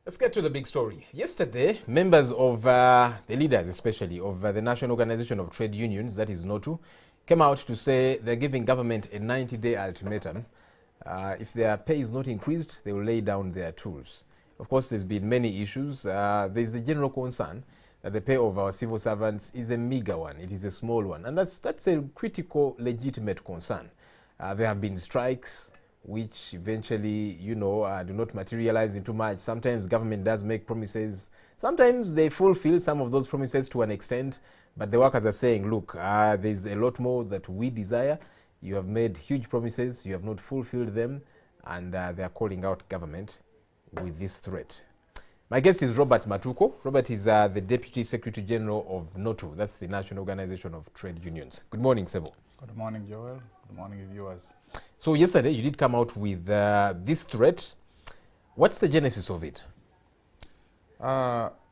Let's get to the big story. Yesterday, members of the leaders, especially of the National Organization of Trade Unions, that is NOTU, came out to say they're giving government a 90-day ultimatum. If their pay is not increased, they will lay down their tools. Of course, there's been many issues. There's a general concern that the pay of our civil servants is a meager one. It is a small one. And that's a critical, legitimate concern. There have been strikes which eventually, do not materialize into much. Sometimes government does make promises. Sometimes they fulfill some of those promises to an extent, but the workers are saying, look, there's a lot more that we desire. You have made huge promises, you have not fulfilled them, and they are calling out government with this threat. My guest is Robert Matuko. Robert is the Deputy Secretary General of NOTU. That's the National Organization of Trade Unions. Good morning, Sebo. Good morning, Joel. Good morning, viewers. So yesterday you did come out with this threat. What's the genesis of it?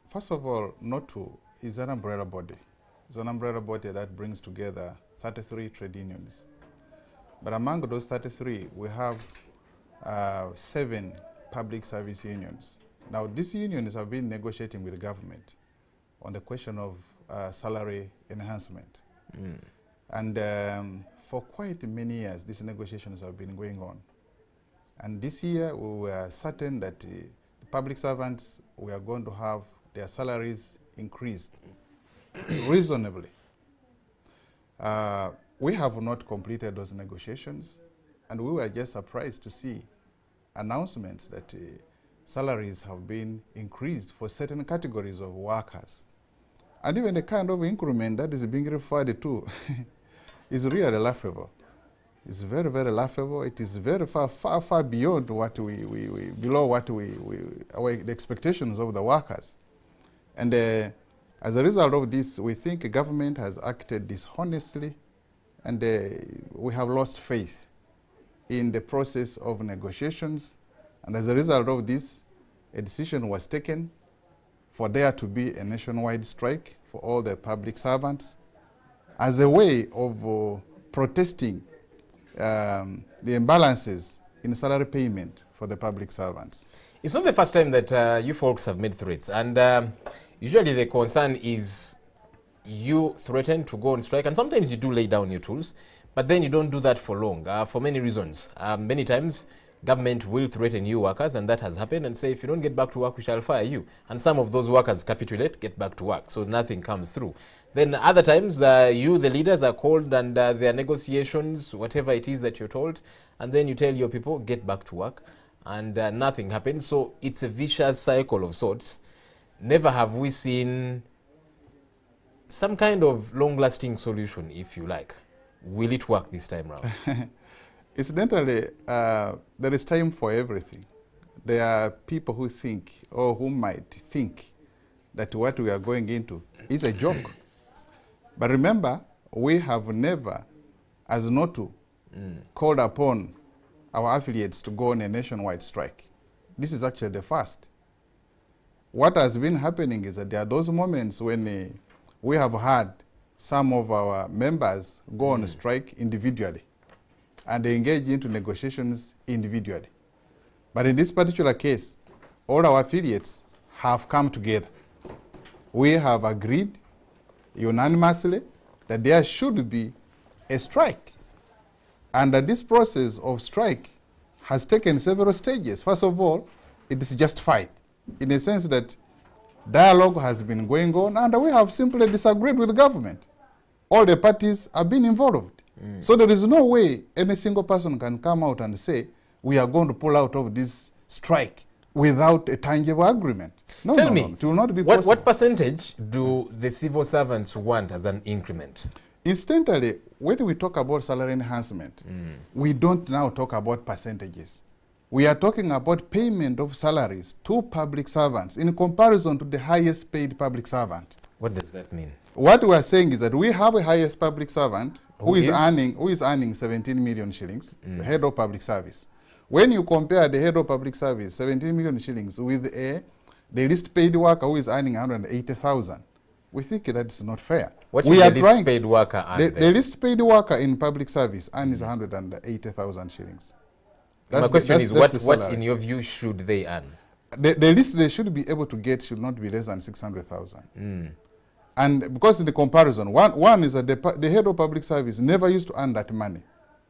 First of all, NOTU is an umbrella body. It's an umbrella body that brings together 33 trade unions. But among those 33, we have 7 public service unions. Now, these unions have been negotiating with the government on the question of salary enhancement. And for quite many years, these negotiations have been going on. And this year, we were certain that the public servants were going to have their salaries increased reasonably. We have not completed those negotiations, and we were just surprised to see announcements that salaries have been increased for certain categories of workers. And even the kind of increment that is being referred to is really laughable. It's very, very laughable. It is very far beyond what below what the expectations of the workers. And as a result of this, we think the government has acted dishonestly, and we have lost faith in the process of negotiations. And as a result of this, a decision was taken for there to be a nationwide strike for all the public servants as a way of protesting the imbalances in salary payment for the public servants. It's not the first time that you folks have made threats, and usually the concern is you threaten to go on strike, and sometimes you do lay down your tools, but then you don't do that for long, for many reasons. Many times government will threaten you workers, and that has happened, and say, if you don't get back to work, we shall fire you. And some of those workers capitulate, get back to work, so nothing comes through. Then other times, you, the leaders, are called, and there are negotiations, whatever it is that you're told, and then you tell your people, get back to work, and nothing happens. So it's a vicious cycle of sorts. Never have we seen some kind of long-lasting solution, if you like. Will it work this time around? Incidentally, there is time for everything. There are people who think, or who might think, that what we are going into is a joke. But remember, we have never, as NOTU, called upon our affiliates to go on a nationwide strike. This is actually the first. What has been happening is that there are those moments when we have had some of our members go on strike individually, and they engage into negotiations individually. But in this particular case, all our affiliates have come together. We have agreed unanimously that there should be a strike. And that this process of strike has taken several stages. First of all, it is justified in the sense that dialogue has been going on, and we have simply disagreed with the government. All the parties have been involved. So there is no way any single person can come out and say, we are going to pull out of this strike without a tangible agreement. No, Tell me, it will not be possible. What percentage do the civil servants want as an increment? Instantly, when we talk about salary enhancement, we don't now talk about percentages. We are talking about payment of salaries to public servants in comparison to the highest paid public servant. What does that mean? What we are saying is that we have a highest public servant who is earning 17 million shillings, the head of public service. When you compare the head of public service, 17 million shillings, with the least paid worker who is earning 180,000, we think that is not fair. What is the least paid worker earn? The least paid worker in public service earns 180,000 shillings. My question is, what in your view should they earn? the least they should be able to get should not be less than 600,000. And because in the comparison, one is that the head of public service never used to earn that money.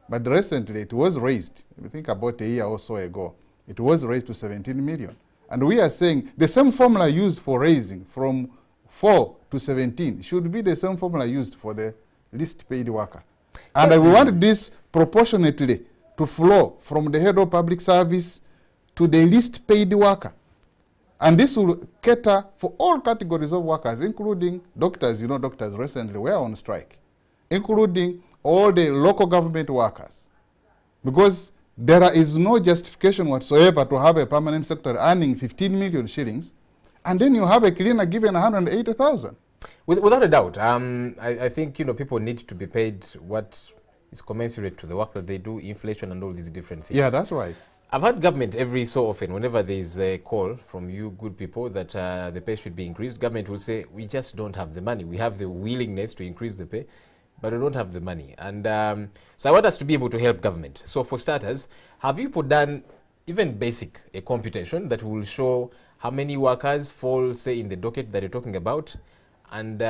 But recently it was raised, if you think about a year or so ago, it was raised to 17 million. And we are saying the same formula used for raising from 4 to 17 should be the same formula used for the least paid worker. And we want this proportionately to flow from the head of public service to the least paid worker. And this will cater for all categories of workers, including doctors. You know, doctors recently were on strike, including all the local government workers. Because there is no justification whatsoever to have a permanent sector earning 15 million shillings, and then you have a cleaner given 180,000. Without a doubt, I think, you know, people need to be paid what is commensurate to the work that they do, inflation and all these different things. Yeah, that's right. I've had government every so often, whenever there is a call from you good people that the pay should be increased, government will say, we just don't have the money. We have the willingness to increase the pay, but we don't have the money. And so I want us to be able to help government. So for starters, have you put down even basic a computation that will show how many workers fall, say, in the docket that you're talking about? And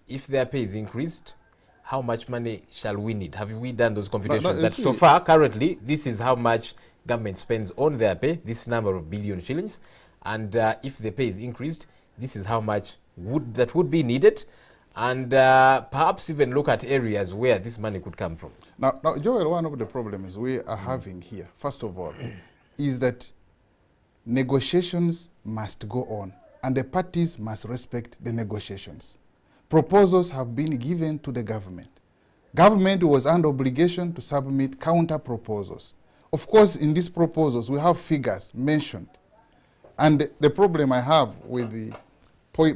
if their pay is increased, how much money shall we need? Have we done those computations? That so far, currently, this is how much government spends on their pay, this number of billion shillings, and if the pay is increased, this is how much that would be needed, and perhaps even look at areas where this money could come from. Now, Joel, one of the problems we are having here, first of all, is that negotiations must go on, and the parties must respect the negotiations. Proposals have been given to the government. Government was under obligation to submit counter proposals. Of course, in these proposals, we have figures mentioned. And the problem I have with the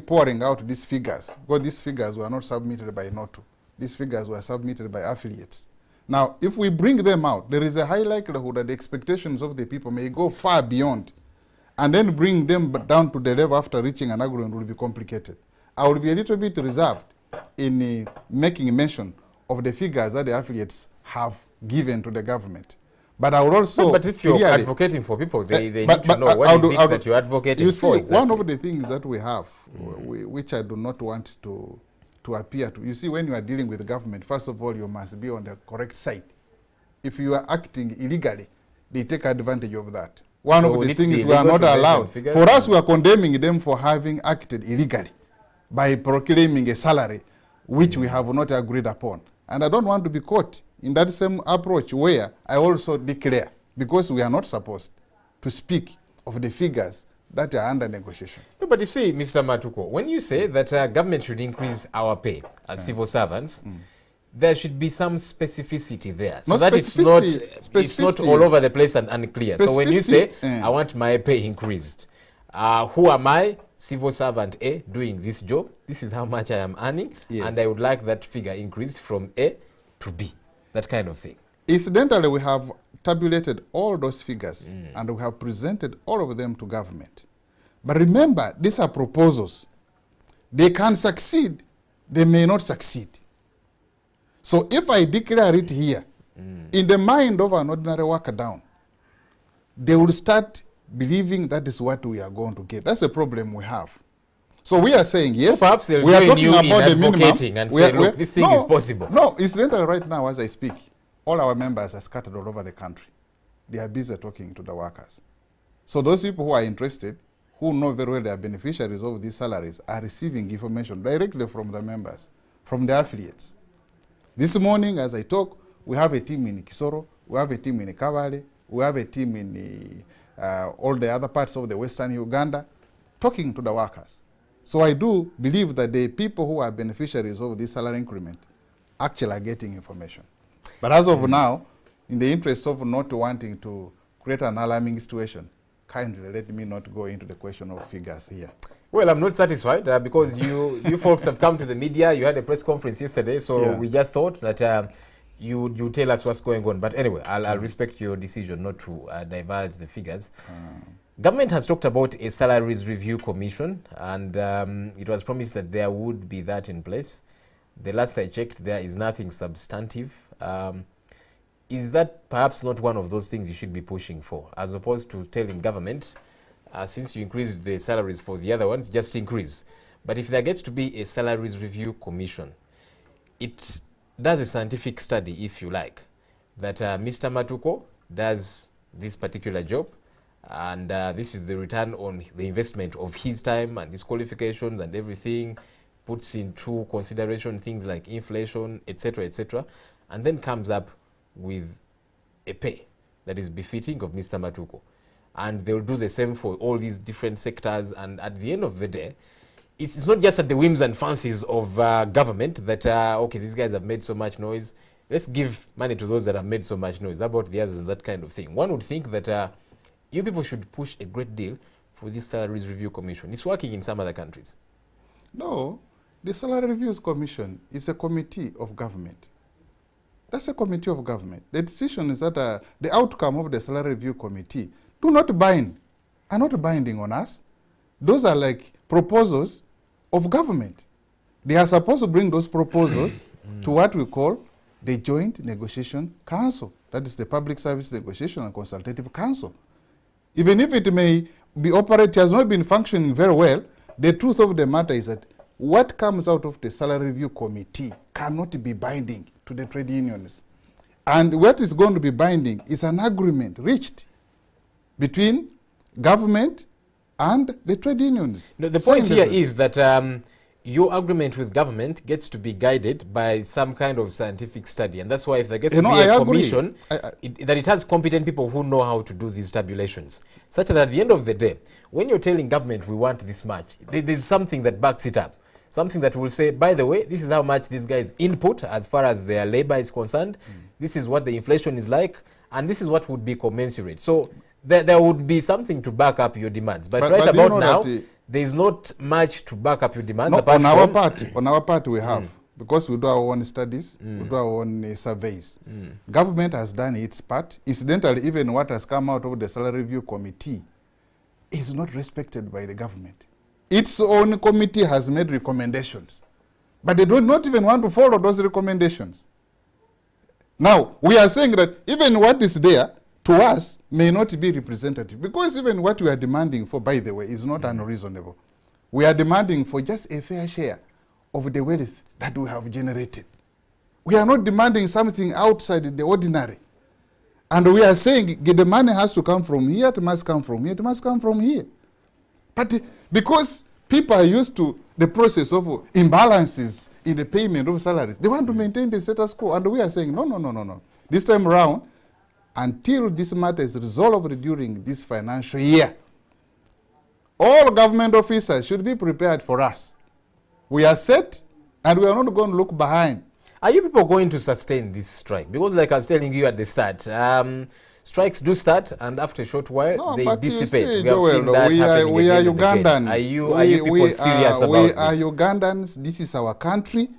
pouring out these figures, because these figures were not submitted by NOTU. These figures were submitted by affiliates. Now, if we bring them out, there is a high likelihood that the expectations of the people may go far beyond, and then bring them down to the level after reaching an agreement will be complicated. I will be a little bit reserved in making mention of the figures that the affiliates have given to the government. But I would also But if you're advocating for people, they need to know what is it that you're advocating for. You see, one of the things that we have, which I do not want to appear to, you see, when you are dealing with the government, first of all, you must be on the correct side. If you are acting illegally, they take advantage of that. One of the things we are not allowed. For us, we are condemning them for having acted illegally by proclaiming a salary which we have not agreed upon. And I don't want to be caught in that same approach where I also declare, because we are not supposed to speak of the figures that are under negotiation. No, but you see, Mr. Matuko, when you say that government should increase our pay as civil servants, there should be some specificity there, so that it's not all over the place and unclear. So when you say, I want my pay increased, who am I, civil servant A, doing this job, this is how much I am earning, and I would like that figure increased from A to B, that kind of thing. Incidentally, we have tabulated all those figures and we have presented all of them to government. But remember, these are proposals. They can succeed, they may not succeed. So if I declare it here, in the mind of an ordinary worker down, they will start believing that is what we are going to get. That's a problem we have. So we are saying, yes, so perhaps we are talking about the minimum. And say, look, this thing is possible. No, incidentally, right now, as I speak, all our members are scattered all over the country. They are busy talking to the workers. So those people who are interested, who know very well they are beneficiaries of these salaries, are receiving information directly from the members, from the affiliates. This morning, as I talk, we have a team in Kisoro, we have a team in Kavale, we have a team in all the other parts of the Western Uganda, talking to the workers. So I do believe that the people who are beneficiaries of this salary increment actually are getting information. But as of now, in the interest of not wanting to create an alarming situation, kindly let me not go into the question of figures here. Well, I'm not satisfied because you folks have come to the media. You had a press conference yesterday, so we just thought that you tell us what's going on. But anyway, I'll respect your decision not to divulge the figures. Government has talked about a salaries review commission, and it was promised that there would be that in place. The last I checked, there is nothing substantive. Is that perhaps not one of those things you should be pushing for, as opposed to telling government, since you increased the salaries for the other ones, just increase. But if there gets to be a salaries review commission, it does a scientific study, if you like, that Mr. Matuko does this particular job, and this is the return on the investment of his time and his qualifications and everything, puts into consideration things like inflation, etc., and then comes up with a pay that is befitting of Mr. Matuko. And they'll do the same for all these different sectors, and at the end of the day, it's not just at the whims and fancies of government that, okay, these guys have made so much noise, let's give money to those that have made so much noise. How about the others and that kind of thing? One would think that you people should push a great deal for this salaries review commission. It's working in some other countries. No, the Salary Reviews Commission is a committee of government. That's a committee of government. The decisions that the outcome of the Salary Review Committee are not binding on us. Those are like proposals of government. They are supposed to bring those proposals to what we call the Joint Negotiation Council. That is the Public Service Negotiation and Consultative Council. Even if it may be operating, has not been functioning very well, the truth of the matter is that what comes out of the Salary Review Committee cannot be binding to the trade unions. And what is going to be binding is an agreement reached between government and the trade unions. No, the point here is that your agreement with government gets to be guided by some kind of scientific study, and that's why if there gets to be a commission, that it has competent people who know how to do these tabulations, such that at the end of the day, when you're telling government we want this much, there's something that backs it up. Something that will say, by the way, this is how much these guys input as far as their labor is concerned, this is what the inflation is like, and this is what would be commensurate. So there would be something to back up your demands. But right about now, there is not much to back up your demands. No, on our part we have, because we do our own studies, we do our own surveys. Government has done its part. Incidentally, even what has come out of the Salary Review Committee is not respected by the government. Its own committee has made recommendations, but they do not even want to follow those recommendations. Now, we are saying that even what is there, to us, may not be representative, because even what we are demanding for, by the way, is not unreasonable. We are demanding for just a fair share of the wealth that we have generated. We are not demanding something outside the ordinary. And we are saying the money has to come from here, it must come from here, it must come from here. But because people are used to the process of imbalances in the payment of salaries, they want to maintain the status quo. And we are saying, no. This time around, until this matter is resolved during this financial year, all government officers should be prepared for us. We are set, and we are not going to look behind. Are you people going to sustain this strike? Because like I was telling you at the start, strikes do start, and after a short while, they dissipate. See, we are Ugandans. Are you people serious about this? We are Ugandans. This is our country,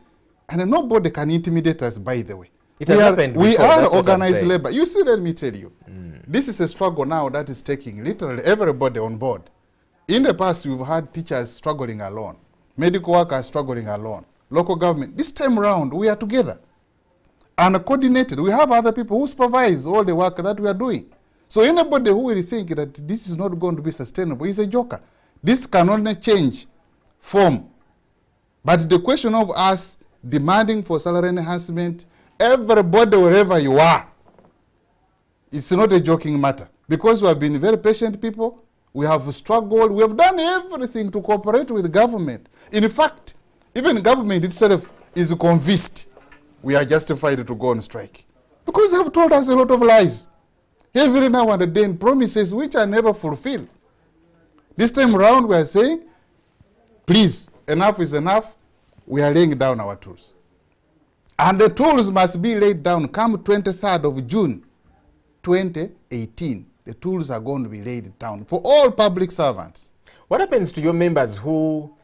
and nobody can intimidate us, by the way. It has happened before. We are organized labor. You see, let me tell you, this is a struggle now that is taking literally everybody on board. In the past, we've had teachers struggling alone, medical workers struggling alone, local government. This time around, we are together and coordinated. We have other people who supervise all the work that we are doing. So anybody who will think that this is not going to be sustainable is a joker. This can only change form. But the question of us demanding for salary enhancement, everybody, wherever you are, it's not a joking matter. Because we have been very patient people, we have struggled, we have done everything to cooperate with the government. In fact, even government itself is convinced we are justified to go on strike. Because they have told us a lot of lies. Every now and then, promises which are never fulfilled. This time around, we are saying, please, enough is enough. We are laying down our tools. And the tools must be laid down come 23rd of June 2018. The tools are going to be laid down for all public servants. What happens to your members who,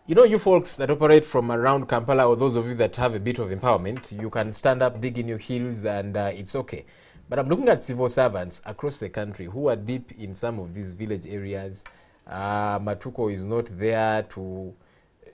you folks that operate from around Kampala, or those of you that have a bit of empowerment, you can stand up, dig in your heels, and it's okay. But I'm looking at civil servants across the country who are deep in some of these village areas. Matuko is not there to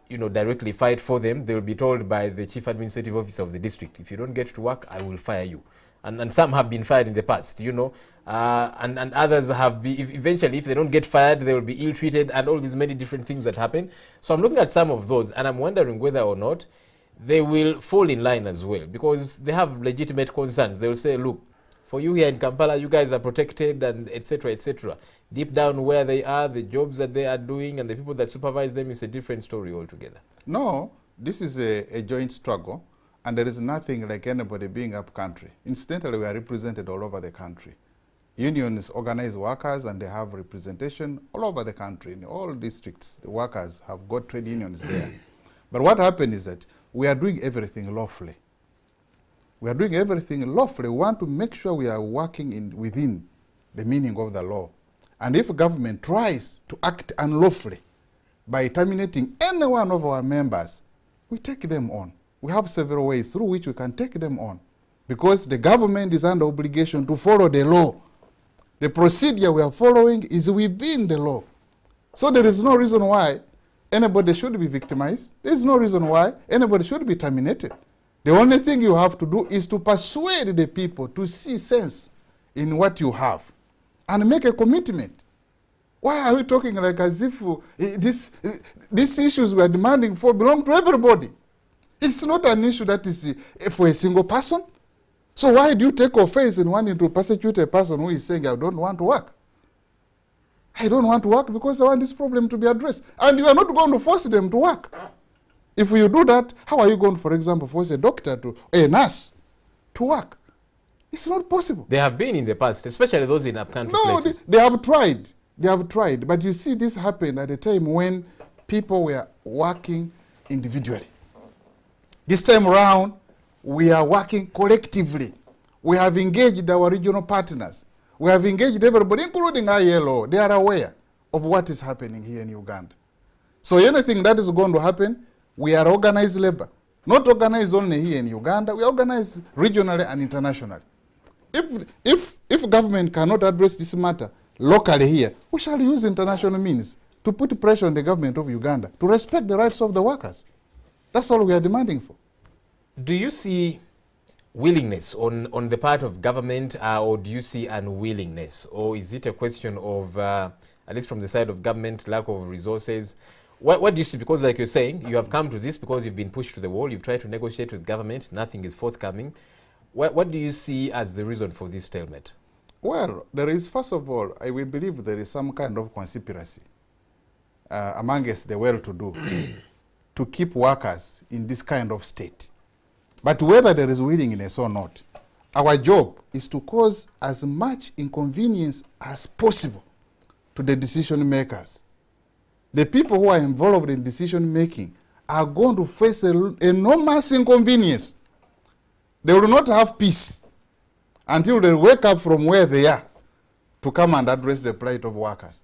directly fight for them. They'll be told by the chief administrative officer of the district, if you don't get to work, I will fire you. and some have been fired in the past, you know, and others have been, eventually, if they don't get fired, they will be ill-treated, and all these many different things that happen. So I'm looking at some of those, and I'm wondering whether or not they will fall in line as well, because they have legitimate concerns. They will say, look, for you here in Kampala, you guys are protected, and etc., etc. Deep down where they are, the jobs that they are doing, and the people that supervise them is a different story altogether. No, this is a joint struggle, and there is nothing like anybody being up country. Incidentally, we are represented all over the country. Unions organize workers, and they have representation all over the country. In all districts, the workers have got trade unions there. But what happened is that we are doing everything lawfully. We are doing everything lawfully. We want to make sure we are working within the meaning of the law. And if government tries to act unlawfully by terminating any one of our members, we take them on. We have several ways through which we can take them on, because the government is under obligation to follow the law. The procedure we are following is within the law. So there is no reason why anybody should be victimized. There is no reason why anybody should be terminated. The only thing you have to do is to persuade the people to see sense in what you have and make a commitment. Why are we talking like as if these issues we are demanding for belong to everybody? It's not an issue that is for a single person. So why do you take offense in wanting to persecute a person who is saying, I don't want to work? I don't want to work because I want this problem to be addressed. And you are not going to force them to work. If you do that, how are you going, for example, force a doctor a nurse to work? It's not possible. They have been in the past, especially those in upcountry places. They have tried. They have tried. But you see, this happened at a time when people were working individually. This time around, we are working collectively. We have engaged our regional partners. We have engaged everybody, including ILO. They are aware of what is happening here in Uganda. So anything that is going to happen, we are organized labor. Not organized only here in Uganda, we organize regionally and internationally. If government cannot address this matter locally here, we shall use international means to put pressure on the government of Uganda to respect the rights of the workers. That's all we are demanding for. Do you see willingness on the part of government, or do you see unwillingness? Or is it a question of, at least from the side of government, lack of resources? What do you see? Because like you're saying, you have come to this because you've been pushed to the wall, you've tried to negotiate with government, nothing is forthcoming. What do you see as the reason for this stalemate? Well, there is, first of all, we believe there is some kind of conspiracy amongst the well-to-do to keep workers in this kind of state. But whether there is willingness or not, our job is to cause as much inconvenience as possible to the decision makers. The people who are involved in decision making are going to face enormous inconvenience. They will not have peace until they wake up from where they are to come and address the plight of workers.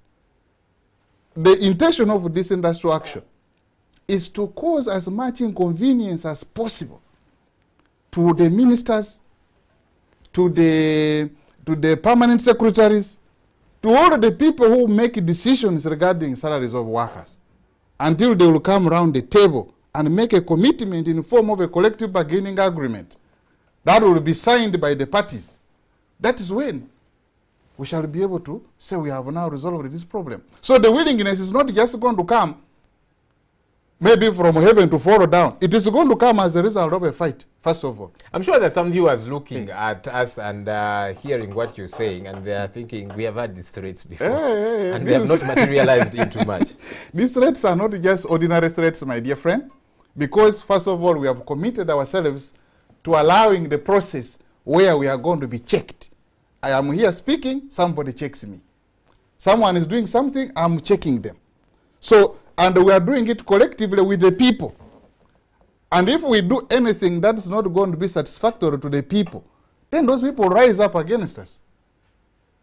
The intention of this industrial action is to cause as much inconvenience as possible to the ministers, to the permanent secretaries, to all the people who make decisions regarding salaries of workers, until they will come around the table and make a commitment in the form of a collective bargaining agreement that will be signed by the parties. That is when we shall be able to say we have now resolved this problem. So the willingness is not just going to come maybe from heaven to fall down. It is going to come as a result of a fight, first of all. I'm sure that some viewers looking at us and hearing what you're saying, and they are thinking, we have had these threats before, and they have not materialized into much. These threats are not just ordinary threats, my dear friend, because, first of all, we have committed ourselves to allowing the process where we are going to be checked. I am here speaking, somebody checks me. Someone is doing something, I'm checking them. So, and we are doing it collectively with the people. And if we do anything that is not going to be satisfactory to the people, then those people rise up against us.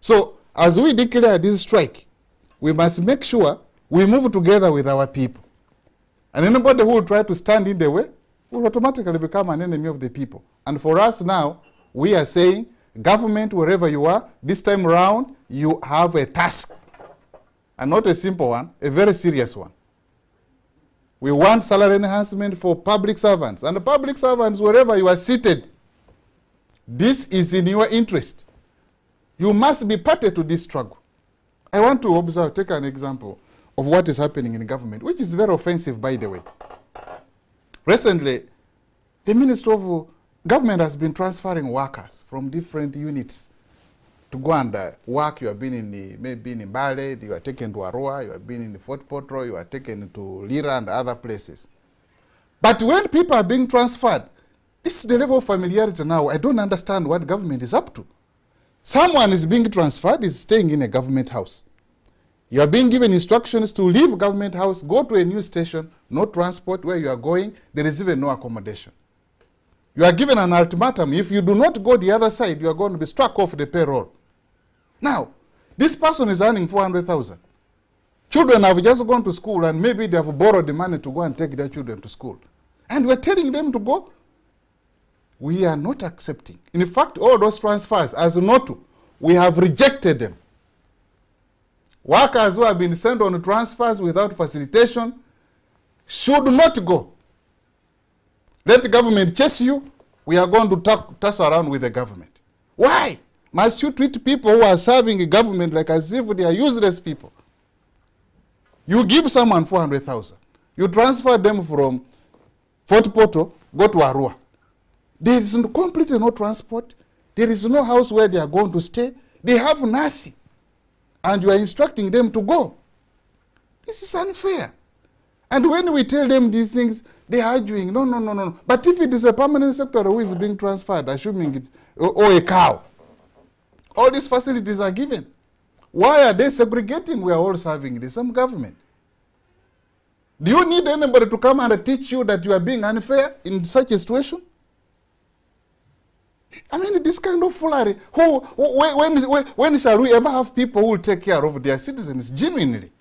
So, as we declare this strike, we must make sure we move together with our people. And anybody who will try to stand in the way will automatically become an enemy of the people. And for us now, we are saying, government, wherever you are, this time around, you have a task. And not a simple one, a very serious one. We want salary enhancement for public servants. And the public servants, wherever you are seated, This is in your interest. You must be party to this struggle. I want to observe, take an example of what is happening in government, which is very offensive, by the way. Recently, the Ministry of Government has been transferring workers from different units to go and work. You have been in the, maybe in Mbale, you are taken to Arua, you have been in the Fort Potro, you are taken to Lira and other places. But when people are being transferred, this is the level of familiarity now. I don't understand what government is up to. Someone is being transferred, is staying in a government house. You are being given instructions to leave government house, go to a new station, no transport where you are going, there is even no accommodation. You are given an ultimatum. If you do not go the other side, you are going to be struck off the payroll. Now, this person is earning 400,000. Children have just gone to school and maybe they have borrowed the money to go and take their children to school. And we are telling them to go. We are not accepting. In fact, all those transfers, as NOTU, we have rejected them. Workers who have been sent on transfers without facilitation should not go. Let the government chase you. We are going to toss around with the government. Why must you treat people who are serving a government like as if they are useless people? You give someone 400,000. You transfer them from Fort Poto, go to Arua. There is completely no transport. There is no house where they are going to stay. They have nothing. And you are instructing them to go. This is unfair. And when we tell them these things, they are arguing, no, no, no, no. But if it is a permanent sector who is being transferred, assuming it, or a cow, all these facilities are given. Why are they segregating? We are all serving the same government. Do you need anybody to come and teach you that you are being unfair in such a situation? I mean, this kind of foolery. When shall we ever have people who will take care of their citizens genuinely?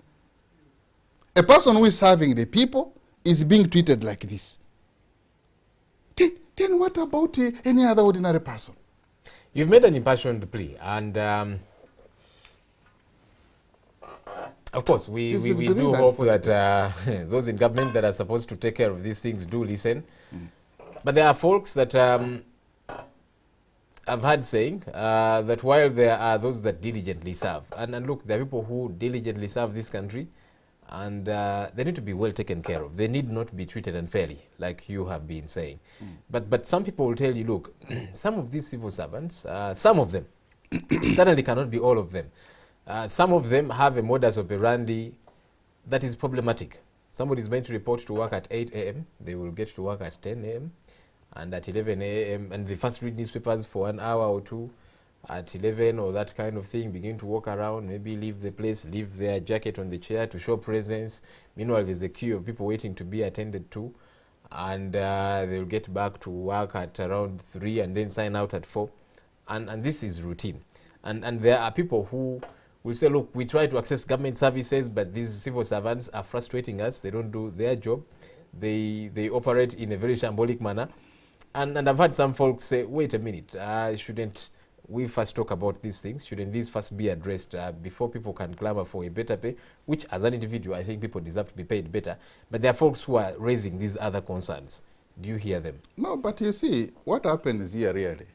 A person who is serving the people is being treated like this. Then what about any other ordinary person? You've made an impassioned plea, and of course, we do hope that those in government that are supposed to take care of these things do listen. But there are folks that I've heard saying that while there are those that diligently serve, and look, there are people who diligently serve this country, and they need to be well taken care of. They need not be treated unfairly, like you have been saying. But some people will tell you, look, some of these civil servants, some of them, certainly cannot be all of them, some of them have a modus operandi that is problematic. Somebody is meant to report to work at 8 a.m. They will get to work at 10 a.m. and at 11 a.m. and they first read newspapers for 1 hour or two. At 11 or that kind of thing, begin to walk around, maybe leave the place, leave their jacket on the chair to show presence. Meanwhile, there's a queue of people waiting to be attended to, and they'll get back to work at around 3 and then sign out at 4. And this is routine. And there are people who will say, look, we try to access government services, but these civil servants are frustrating us. They don't do their job. They operate in a very shambolic manner. And I've had some folks say, wait a minute, shouldn't we first talk about these things? Shouldn't these first be addressed before people can clamor for a better pay? Which, as an individual, I think people deserve to be paid better. But there are folks who are raising these other concerns. Do you hear them? No, but you see, what happens here really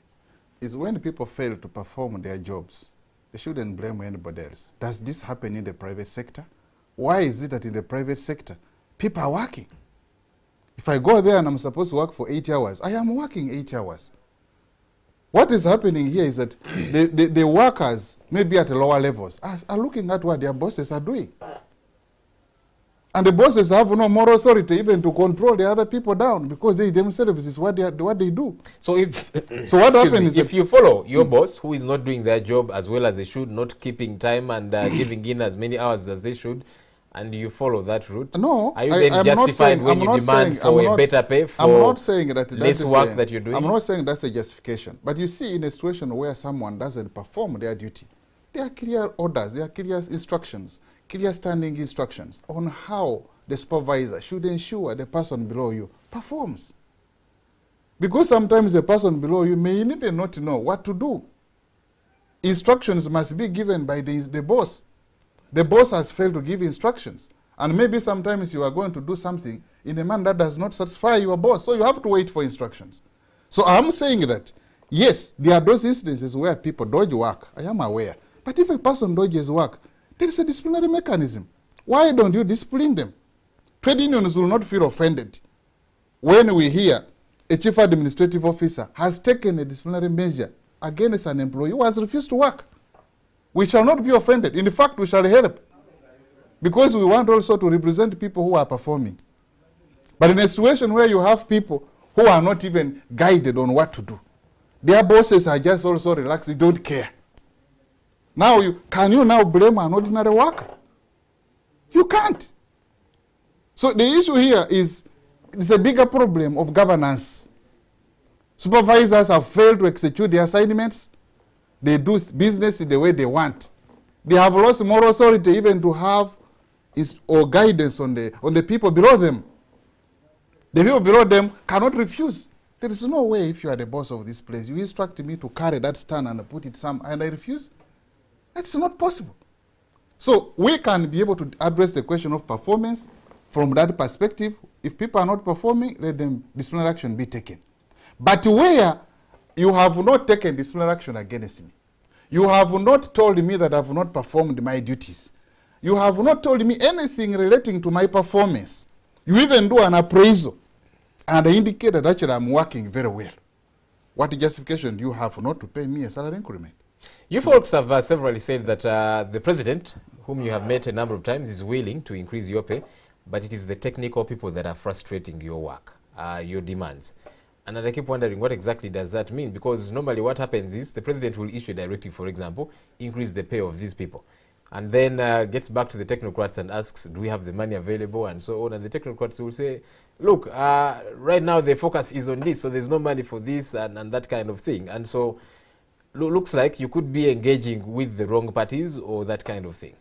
is when people fail to perform their jobs, they shouldn't blame anybody else. Does this happen in the private sector? Why is it that in the private sector, people are working? If I go there and I'm supposed to work for 8 hours, I am working 8 hours. What is happening here is that the workers, maybe at lower levels, are looking at what their bosses are doing. And the bosses have no moral authority even to control the other people down because they themselves is what they do. So if what happens is if you follow your boss who is not doing their job as well as they should, not keeping time and giving in as many hours as they should, and you follow that route, no, are you then justified when you demand for a better pay for I'm not saying that less work that you're doing? I'm not saying that's a justification. But you see, in a situation where someone doesn't perform their duty, there are clear orders, there are clear instructions, clear standing instructions on how the supervisor should ensure the person below you performs. Because sometimes the person below you may even not know what to do. Instructions must be given by the boss. The boss has failed to give instructions. And maybe sometimes you are going to do something in a manner that does not satisfy your boss. So you have to wait for instructions. So I'm saying that Yes, there are those instances where people dodge work. I am aware. But if a person dodges work, there is a disciplinary mechanism. Why don't you discipline them? Trade unions will not feel offended when we hear a chief administrative officer has taken a disciplinary measure against an employee who has refused to work. We shall not be offended. In fact, we shall help, because we want also to represent people who are performing. But in a situation where you have people who are not even guided on what to do, their bosses are just also relaxed, they don't care. Now, can you now blame an ordinary worker? You can't. So the issue here is, it's a bigger problem of governance. Supervisors have failed to execute their assignments. They do business in the way they want. They have lost moral authority even to have or guidance on the people below them. The people below them cannot refuse. There is no way, if you are the boss of this place, you instruct me to carry that stand and put it and I refuse. That's not possible. So we can be able to address the question of performance from that perspective. If people are not performing, let them disciplinary action be taken. But where you have not taken disciplinary action against me, you have not told me that I have not performed my duties, you have not told me anything relating to my performance, you even do an appraisal and indicate that actually I'm working very well, what justification do you have not to pay me a salary increment? You folks have severally said that the president, whom you have met a number of times, is willing to increase your pay, but it is the technical people that are frustrating your work, your demands. And I keep wondering, what exactly does that mean? Because normally what happens is the president will issue a directive, for example, increase the pay of these people, and then gets back to the technocrats and asks, do we have the money available, and so on. And the technocrats will say, look, right now the focus is on this, so there's no money for this and that kind of thing. And so looks like you could be engaging with the wrong parties or that kind of thing.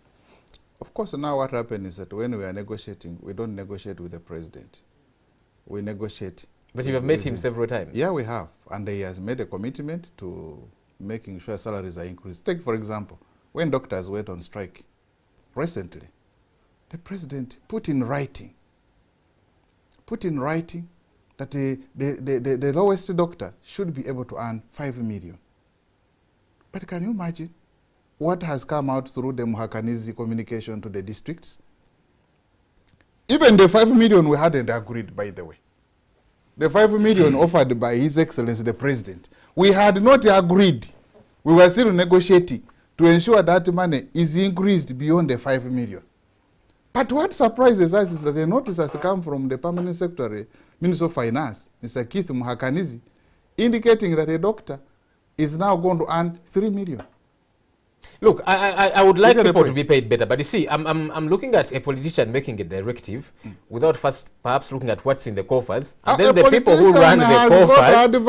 Of course, now what happens is that when we are negotiating, we don't negotiate with the president. We negotiate. But you have met him several times. Yeah, we have. And he has made a commitment to making sure salaries are increased. Take, for example, when doctors went on strike recently, the president put in writing that the lowest doctor should be able to earn 5 million. But can you imagine what has come out through the Muhakanizi communication to the districts? Even the 5 million we hadn't agreed, by the way. The 5 million offered by His Excellency the President, we had not agreed. We were still negotiating to ensure that money is increased beyond the 5 million. But what surprises us is that the notice has come from the Permanent Secretary, Minister of Finance, Mr. Keith Muhakanizi, indicating that a doctor is now going to earn 3 million. Look, I would like people to be paid better, but you see, I'm looking at a politician making a directive without first perhaps looking at what's in the coffers, and then the people who run the coffers, the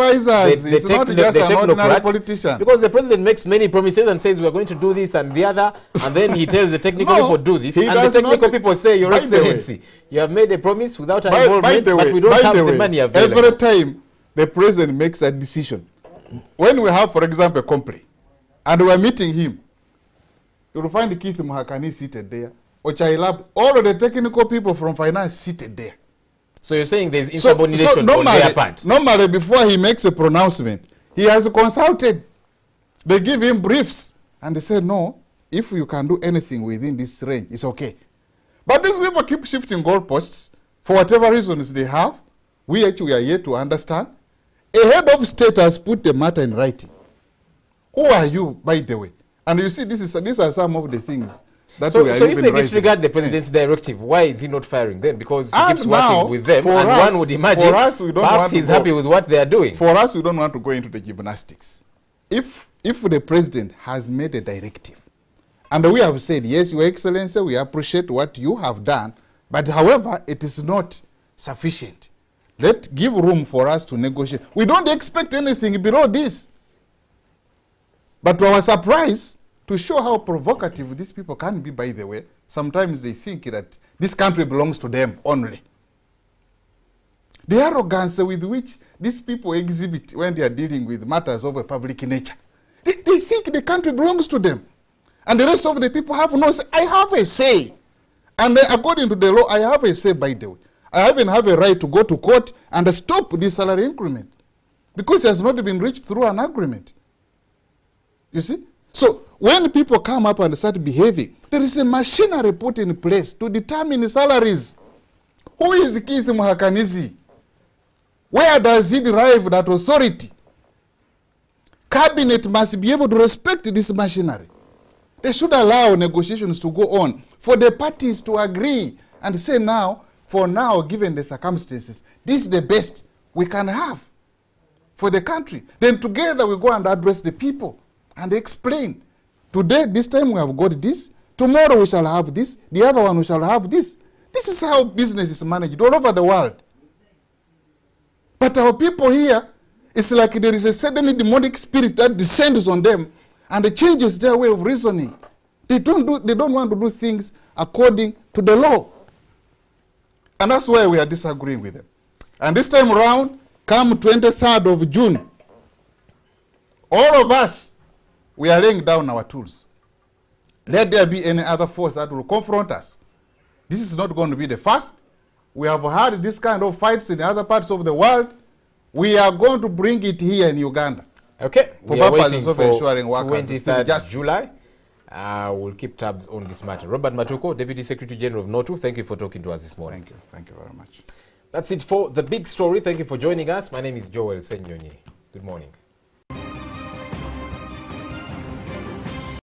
technocrats, because the president makes many promises and says we're going to do this and the other, and then he tells the technical people do this, and the technical people say, Your Excellency, you have made a promise without our involvement, but we don't have the money available. Every time the president makes a decision, when we have, for example, a complaint, and we're meeting him, you will find Keith Muhakani seated there, Ochailab, all of the technical people from finance seated there. So you're saying there's insubordination on their part? Normally, before he makes a pronouncement, he has consulted. They give him briefs, and they say, no, if you can do anything within this range, it's okay. But these people keep shifting goalposts for whatever reasons they have. We actually are yet to understand. A head of state has put the matter in writing. Who are you, by the way? And you see, these are some of the things that we are So if they raising. disregard the president's directive, why is he not firing them? Because he keeps working with them, and one would imagine perhaps he's happy with what they are doing. For us, we don't want to go into the gymnastics. If the president has made a directive, and we have said, yes, Your Excellency, we appreciate what you have done, but however, it is not sufficient. Let's give room for us to negotiate. We don't expect anything below this. But to our surprise, to show how provocative these people can be, by the way, sometimes they think that this country belongs to them only. The arrogance with which these people exhibit when they are dealing with matters of a public nature. They think the country belongs to them. And the rest of the people have no say. I have a say. And according to the law, I have a say, by the way. I even have a right to go to court and stop this salary increment. because it has not been reached through an agreement. You see? So when people come up and start behaving, there is a machinery put in place to determine salaries. Who is Keith Muhakanizi? Where does he derive that authority? Cabinet must be able to respect this machinery. They should allow negotiations to go on for the parties to agree and say now, for now, given the circumstances, this is the best we can have for the country. Then together we go and address the people and explain. Today, this time we have got this. Tomorrow we shall have this. The other one we shall have this. This is how business is managed all over the world. But our people here, it's like there is a suddenly demonic spirit that descends on them and it changes their way of reasoning. They don't want to do things according to the law. And that's why we are disagreeing with them. And this time around, come 23rd of June, all of us, we are laying down our tools. Let there be any other force that will confront us. This is not going to be the first. We have had this kind of fights in other parts of the world. We are going to bring it here in Uganda. Okay, for we are purposes waiting of for ensuring workers 23rd July. We'll keep tabs on this matter. Robert Matuko, Deputy Secretary General of NOTU, thank you for talking to us this morning. Thank you. Thank you very much. That's it for The Big Story. Thank you for joining us. My name is Joel Senyonyi. Good morning.